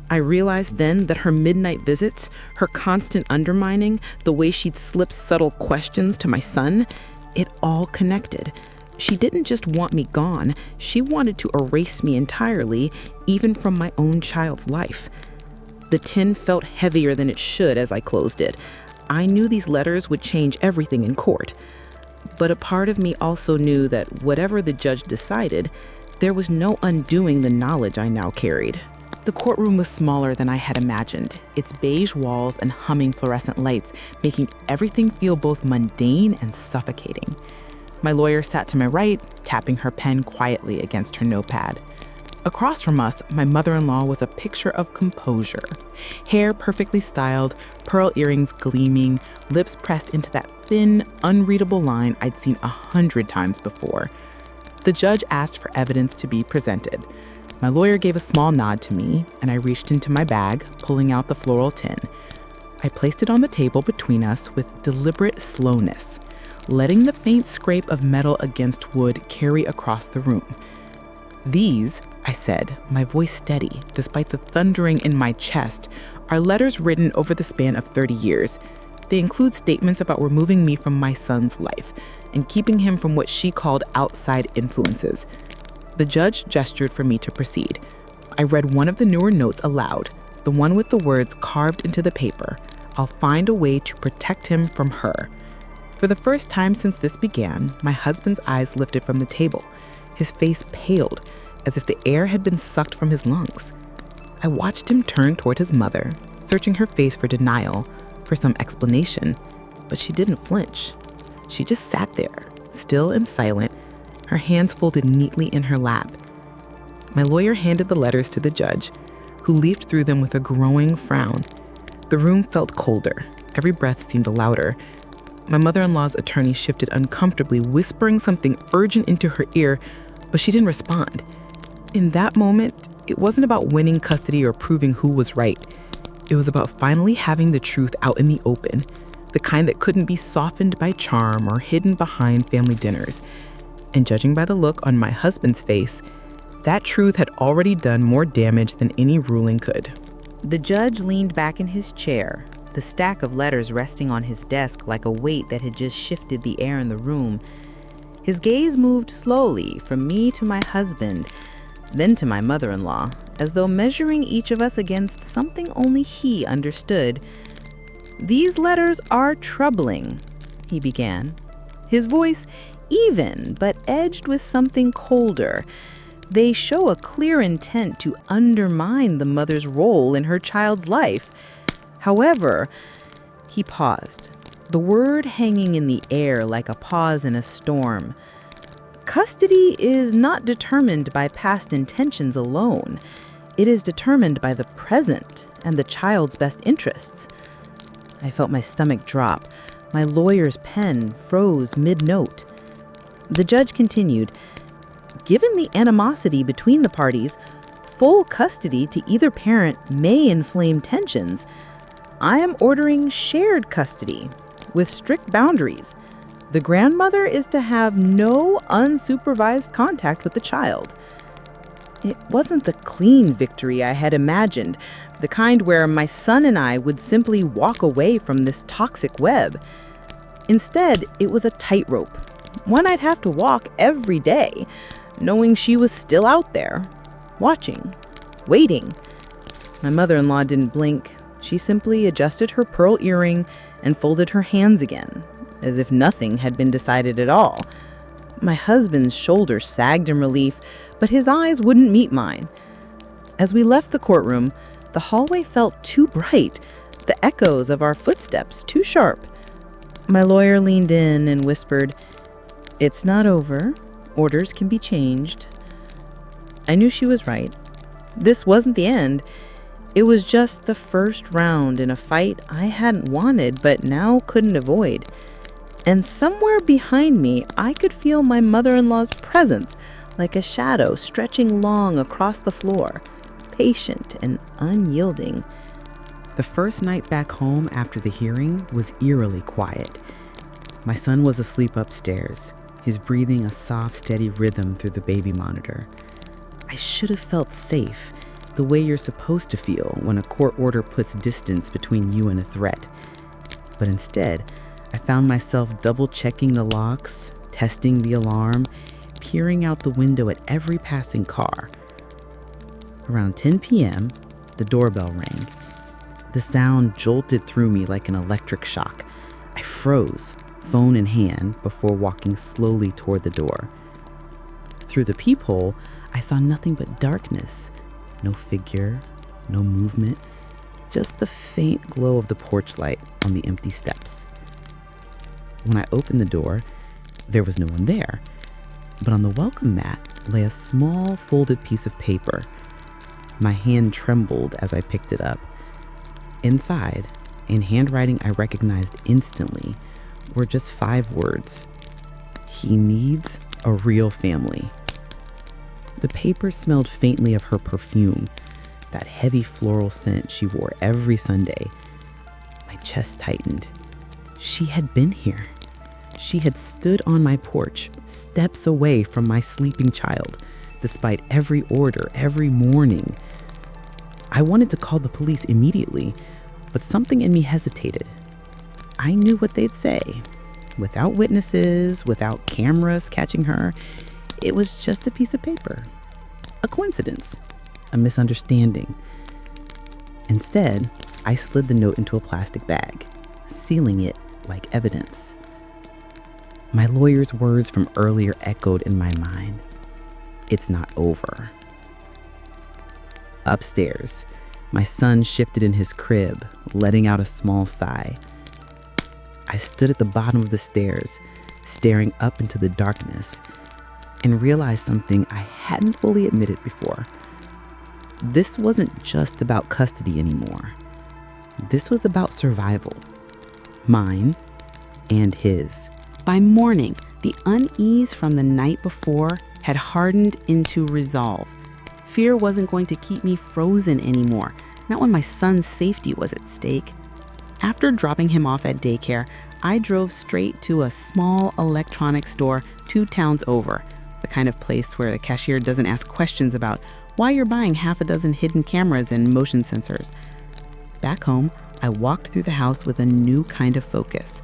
I realized then that her midnight visits, her constant undermining, the way she'd slip subtle questions to my son, it all connected. She didn't just want me gone, she wanted to erase me entirely, even from my own child's life. The tin felt heavier than it should as I closed it. I knew these letters would change everything in court. But a part of me also knew that whatever the judge decided, there was no undoing the knowledge I now carried. The courtroom was smaller than I had imagined, its beige walls and humming fluorescent lights making everything feel both mundane and suffocating. My lawyer sat to my right, tapping her pen quietly against her notepad. Across from us, my mother-in-law was a picture of composure. Hair perfectly styled, pearl earrings gleaming, lips pressed into that thin, unreadable line I'd seen 100 times before. The judge asked for evidence to be presented. My lawyer gave a small nod to me, and I reached into my bag, pulling out the floral tin. I placed it on the table between us with deliberate slowness, letting the faint scrape of metal against wood carry across the room. "These," I said, my voice steady, despite the thundering in my chest, "are letters written over the span of 30 years. They include statements about removing me from my son's life and keeping him from what she called outside influences." The judge gestured for me to proceed. I read one of the newer notes aloud, the one with the words carved into the paper, "I'll find a way to protect him from her." For the first time since this began, my husband's eyes lifted from the table. His face paled, as if the air had been sucked from his lungs. I watched him turn toward his mother, searching her face for denial, for some explanation, but she didn't flinch. She just sat there, still and silent, her hands folded neatly in her lap. My lawyer handed the letters to the judge, who leafed through them with a growing frown. The room felt colder. Every breath seemed louder. My mother-in-law's attorney shifted uncomfortably, whispering something urgent into her ear, but she didn't respond. In that moment, it wasn't about winning custody or proving who was right. It was about finally having the truth out in the open, the kind that couldn't be softened by charm or hidden behind family dinners. And judging by the look on my husband's face, that truth had already done more damage than any ruling could. The judge leaned back in his chair, the stack of letters resting on his desk like a weight that had just shifted the air in the room. His gaze moved slowly from me to my husband, then to my mother-in-law, as though measuring each of us against something only he understood. "These letters are troubling," he began, his voice even but edged with something colder. "They show a clear intent to undermine the mother's role in her child's life. However," he paused, the word hanging in the air like a pause in a storm, "custody is not determined by past intentions alone. It is determined by the present and the child's best interests." I felt my stomach drop. My lawyer's pen froze mid-note. The judge continued, "Given the animosity between the parties, full custody to either parent may inflame tensions. I am ordering shared custody with strict boundaries. The grandmother is to have no unsupervised contact with the child." It wasn't the clean victory I had imagined, the kind where my son and I would simply walk away from this toxic web. Instead, it was a tightrope, one I'd have to walk every day, knowing she was still out there, watching, waiting. My mother-in-law didn't blink. She simply adjusted her pearl earring and folded her hands again, as if nothing had been decided at all. My husband's shoulders sagged in relief, but his eyes wouldn't meet mine. As we left the courtroom, the hallway felt too bright, the echoes of our footsteps too sharp. My lawyer leaned in and whispered, "It's not over. Orders can be changed." I knew she was right. This wasn't the end. It was just the first round in a fight I hadn't wanted but now couldn't avoid. And somewhere behind me, I could feel my mother-in-law's presence, like a shadow stretching long across the floor, patient and unyielding. The first night back home after the hearing was eerily quiet. My son was asleep upstairs, his breathing a soft, steady rhythm through the baby monitor. I should have felt safe, the way you're supposed to feel when a court order puts distance between you and a threat. But instead, I found myself double-checking the locks, testing the alarm, peering out the window at every passing car. Around 10 p.m., the doorbell rang. The sound jolted through me like an electric shock. I froze, phone in hand, before walking slowly toward the door. Through the peephole, I saw nothing but darkness. No figure, no movement, just the faint glow of the porch light on the empty steps. When I opened the door, there was no one there, but on the welcome mat lay a small folded piece of paper. My hand trembled as I picked it up. Inside, in handwriting I recognized instantly, were just 5 words. He needs a real family. The paper smelled faintly of her perfume, that heavy floral scent she wore every Sunday. My chest tightened. She had been here. She had stood on my porch, steps away from my sleeping child, despite every order, every morning. I wanted to call the police immediately, but something in me hesitated. I knew what they'd say. Without witnesses, without cameras catching her, it was just a piece of paper. A coincidence, a misunderstanding. Instead, I slid the note into a plastic bag, sealing it like evidence. My lawyer's words from earlier echoed in my mind. It's not over. Upstairs, my son shifted in his crib, letting out a small sigh. I stood at the bottom of the stairs, staring up into the darkness, and realized something I hadn't fully admitted before. This wasn't just about custody anymore. This was about survival. Mine and his. By morning, the unease from the night before had hardened into resolve. Fear wasn't going to keep me frozen anymore, not when my son's safety was at stake. After dropping him off at daycare, I drove straight to a small electronics store 2 towns over, the kind of place where the cashier doesn't ask questions about why you're buying half a dozen hidden cameras and motion sensors. Back home, I walked through the house with a new kind of focus.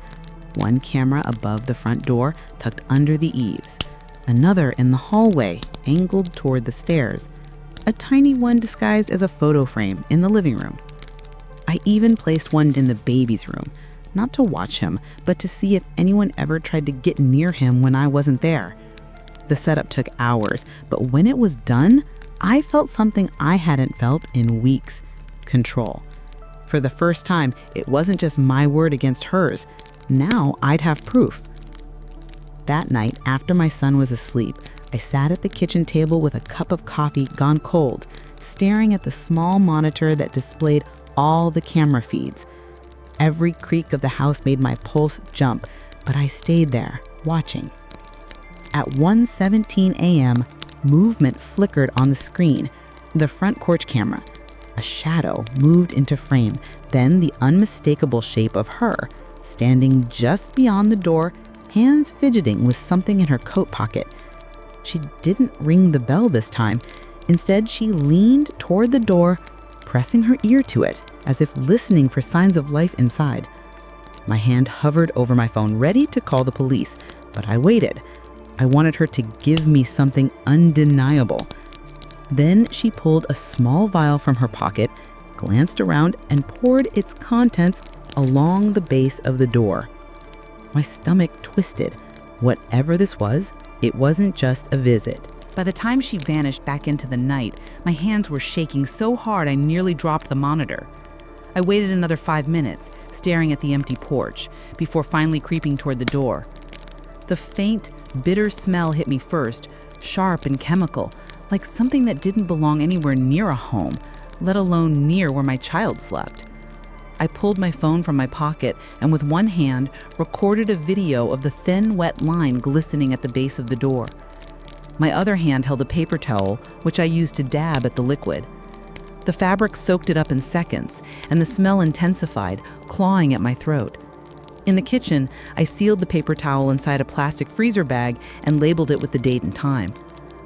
One camera above the front door, tucked under the eaves. Another in the hallway, angled toward the stairs. A tiny one disguised as a photo frame in the living room. I even placed one in the baby's room, not to watch him, but to see if anyone ever tried to get near him when I wasn't there. The setup took hours, but when it was done, I felt something I hadn't felt in weeks: control. For the first time, it wasn't just my word against hers. Now I'd have proof. That night, after my son was asleep, I sat at the kitchen table with a cup of coffee gone cold, staring at the small monitor that displayed all the camera feeds. Every creak of the house made my pulse jump, but I stayed there, watching. At 1:17 a.m., movement flickered on the screen, the front porch camera. A shadow moved into frame, then the unmistakable shape of her, standing just beyond the door, hands fidgeting with something in her coat pocket. She didn't ring the bell this time. Instead, she leaned toward the door, pressing her ear to it, as if listening for signs of life inside. My hand hovered over my phone, ready to call the police, but I waited. I wanted her to give me something undeniable. Then she pulled a small vial from her pocket, glanced around, and poured its contents along the base of the door. My stomach twisted. Whatever this was, it wasn't just a visit. By the time she vanished back into the night, my hands were shaking so hard I nearly dropped the monitor. I waited another 5 minutes, staring at the empty porch, before finally creeping toward the door. The faint, bitter smell hit me first, sharp and chemical, like something that didn't belong anywhere near a home, let alone near where my child slept. I pulled my phone from my pocket and with one hand recorded a video of the thin, wet line glistening at the base of the door. My other hand held a paper towel, which I used to dab at the liquid. The fabric soaked it up in seconds, and the smell intensified, clawing at my throat. In the kitchen, I sealed the paper towel inside a plastic freezer bag and labeled it with the date and time.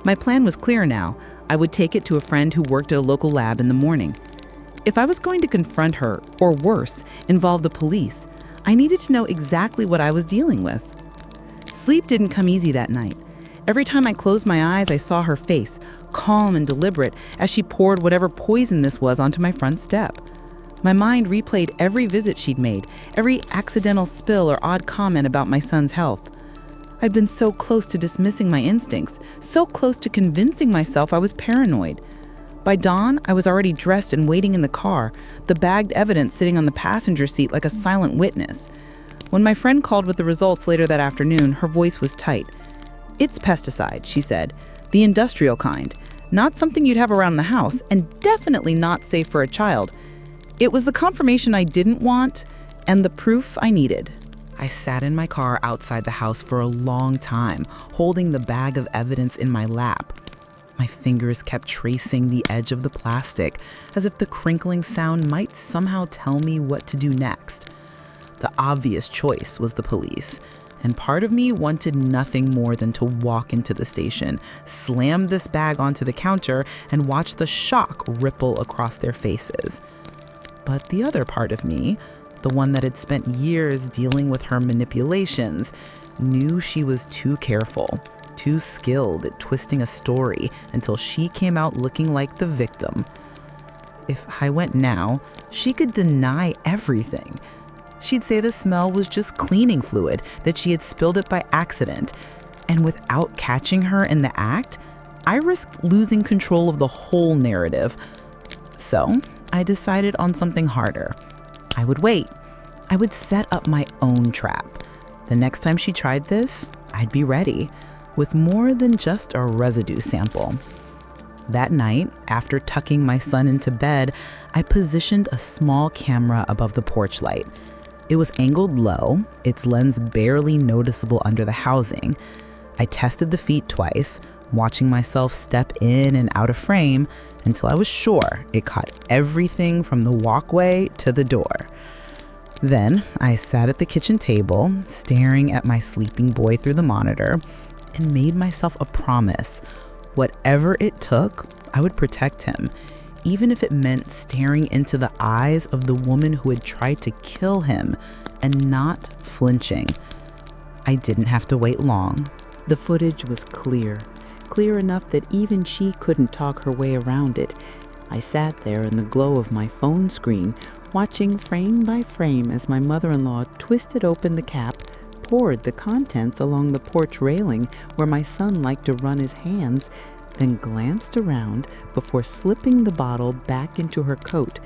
My plan was clear now. I would take it to a friend who worked at a local lab in the morning. If I was going to confront her, or worse, involve the police, I needed to know exactly what I was dealing with. Sleep didn't come easy that night. Every time I closed my eyes, I saw her face, calm and deliberate, as she poured whatever poison this was onto my front step. My mind replayed every visit she'd made, every accidental spill or odd comment about my son's health. I'd been so close to dismissing my instincts, so close to convincing myself I was paranoid. By dawn, I was already dressed and waiting in the car, the bagged evidence sitting on the passenger seat like a silent witness. When my friend called with the results later that afternoon, her voice was tight. "It's pesticide," she said. "The industrial kind. Not something you'd have around the house, and definitely not safe for a child." It was the confirmation I didn't want and the proof I needed. I sat in my car outside the house for a long time, holding the bag of evidence in my lap. My fingers kept tracing the edge of the plastic, as if the crinkling sound might somehow tell me what to do next. The obvious choice was the police, and part of me wanted nothing more than to walk into the station, slam this bag onto the counter, and watch the shock ripple across their faces. But the other part of me, the one that had spent years dealing with her manipulations, knew she was too careful, too skilled at twisting a story until she came out looking like the victim. If I went now, she could deny everything. She'd say the smell was just cleaning fluid, that she had spilled it by accident. And without catching her in the act, I risked losing control of the whole narrative. So I decided on something harder. I would wait. I would set up my own trap. The next time she tried this, I'd be ready, with more than just a residue sample. That night, after tucking my son into bed, I positioned a small camera above the porch light. It was angled low, its lens barely noticeable under the housing. I tested the feet twice, watching myself step in and out of frame until I was sure it caught everything from the walkway to the door. Then I sat at the kitchen table, staring at my sleeping boy through the monitor, and made myself a promise. Whatever it took, I would protect him, even if it meant staring into the eyes of the woman who had tried to kill him and not flinching. I didn't have to wait long. The footage was clear enough that even she couldn't talk her way around it. I sat there in the glow of my phone screen, watching frame by frame as my mother-in-law twisted open the cap, poured the contents along the porch railing where my son liked to run his hands, then glanced around before slipping the bottle back into her coat.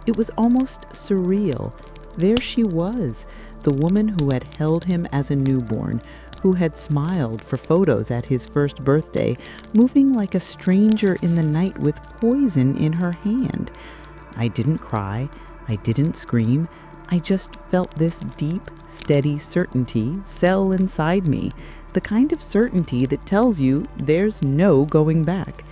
It was almost surreal. There she was, the woman who had held him as a newborn, who had smiled for photos at his first birthday, moving like a stranger in the night with poison in her hand. I didn't cry. I didn't scream. I just felt this deep, steady certainty settle inside me, the kind of certainty that tells you there's no going back.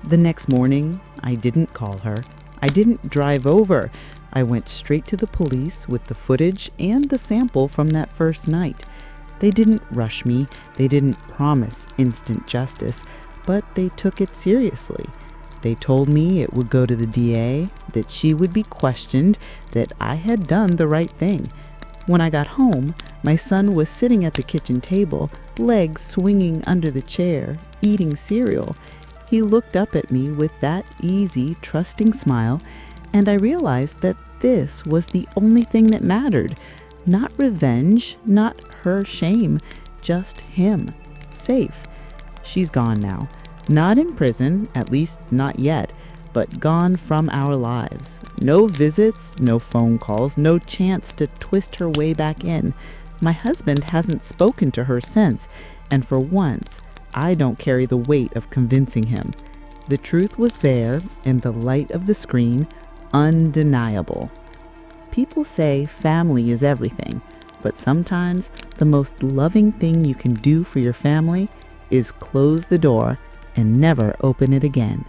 The next morning, I didn't call her. I didn't drive over. I went straight to the police with the footage and the sample from that first night. They didn't rush me. They didn't promise instant justice, but they took it seriously. They told me it would go to the DA, that she would be questioned, that I had done the right thing. When I got home, my son was sitting at the kitchen table, legs swinging under the chair, eating cereal. He looked up at me with that easy, trusting smile, and I realized that this was the only thing that mattered. Not revenge, not her shame, just him, safe. She's gone now. Not in prison, at least not yet, but gone from our lives. No visits, no phone calls, no chance to twist her way back in. My husband hasn't spoken to her since, and for once, I don't carry the weight of convincing him. The truth was there in the light of the screen, undeniable. People say family is everything, but sometimes the most loving thing you can do for your family is close the door and never open it again.